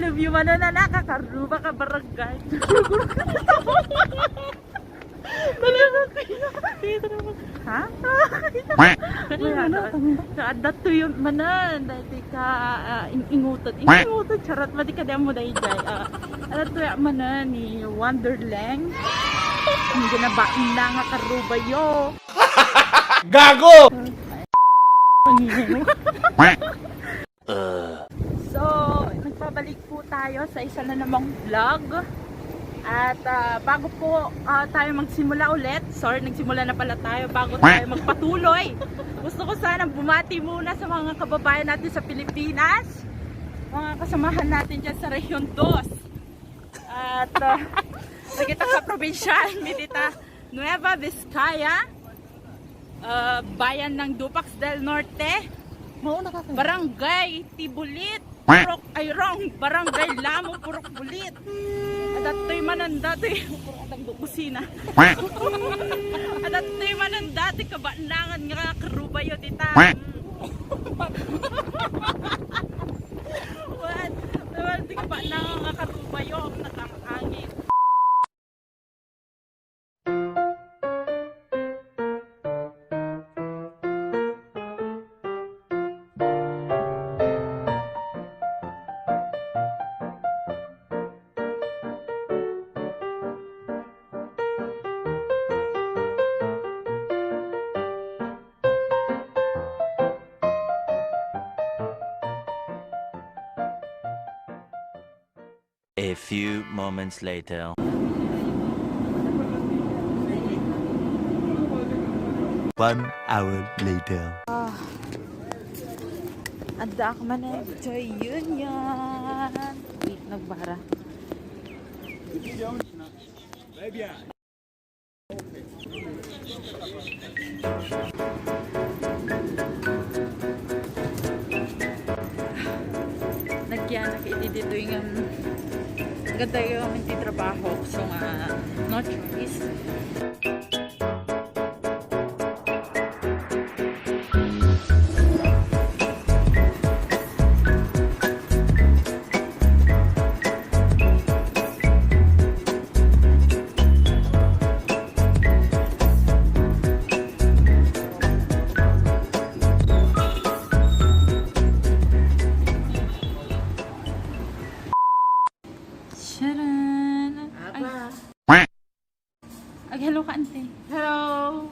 love you man na nakakaruba ka barangay. Ha? Adat to yun manan. Dahil ka ingutot. Ingutot. Charot ba di ka mo dahil jay. Adat to yun manan ni Wonderland. Hindi na ba ina nga karuba yo. Gago! So, nagpabalik po tayo sa isa na namang vlog. At bago po tayo magsimula ulit, sorry nagsimula na pala tayo, bago tayo magpatuloy, gusto ko sana bumati muna sa mga kababayan natin sa Pilipinas, mga kasamahan natin dyan sa Region 2 at kita sa probinsya Milita Nueva Vizcaya, bayan ng Dupax del Norte, Barangay Tibulit, Purok Ayrong, Barangay Lamo, Purok Bulit. Adatoy manandati, atang kusina. Adatoy manandati kabanangan nga karubayo dita. What? Di kabanangan nga karubayo nakangangin. A few moments later. 1 hour later. Anda ako man eh, Joy Union. Wait, nagbara. Nagyanak dito yung ganda yung hindi trabaho. So no choice. Hello ka, ante. Hello.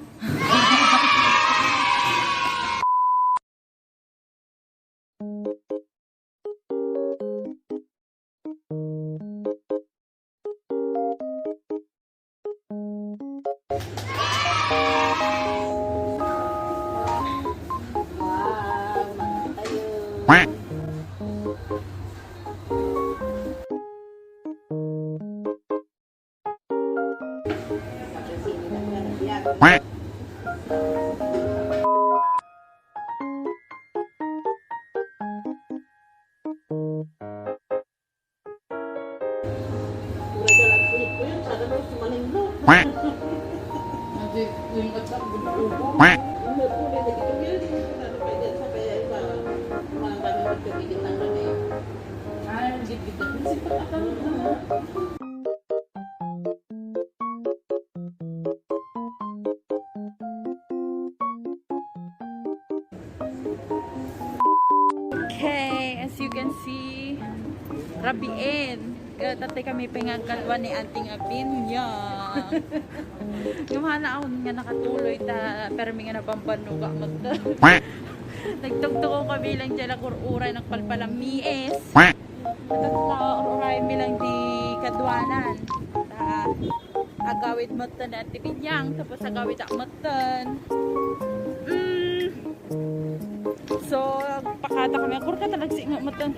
Okay, as you can see, rabiin. Tatay kami pingagalwa ni Anting Apinya. Yung hana ako nga nakatuloy ta, pero may nga nabambanuga magda. Nagtugtog kami lang dyan ang uray ng palpalang mies. Uray mi lang di kadwanan. Agawid matan at tipinyang, tapos agawid ak matan. So, pakada kami. Ako ka talagsi nga matan.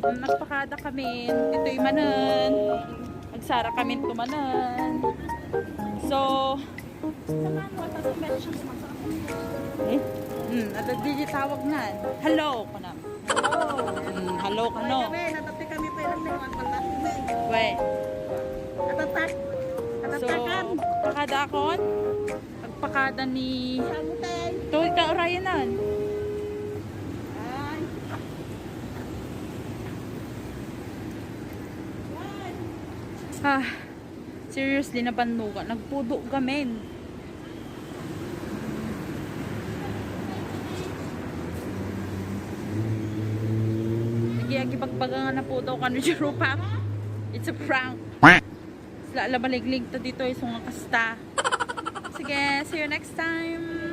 Nagpakada kami. Dito'y manan. Nagsara kami tumanan. So, at di tawag na. Hello ka na. Hello ka no. Natati kami pa ilang lingwan pala. Wait. Atatak. So, pakada akon. Pagpakada ni Samutay. Tuwid ka orayanan. Seriously na banuga. Nagpudo gamen. Gipagbaga nga na po daw kano Jurupak. It's a prank. Sila alabaliglig ta dito ay sunga kasta. Sige, see you next time.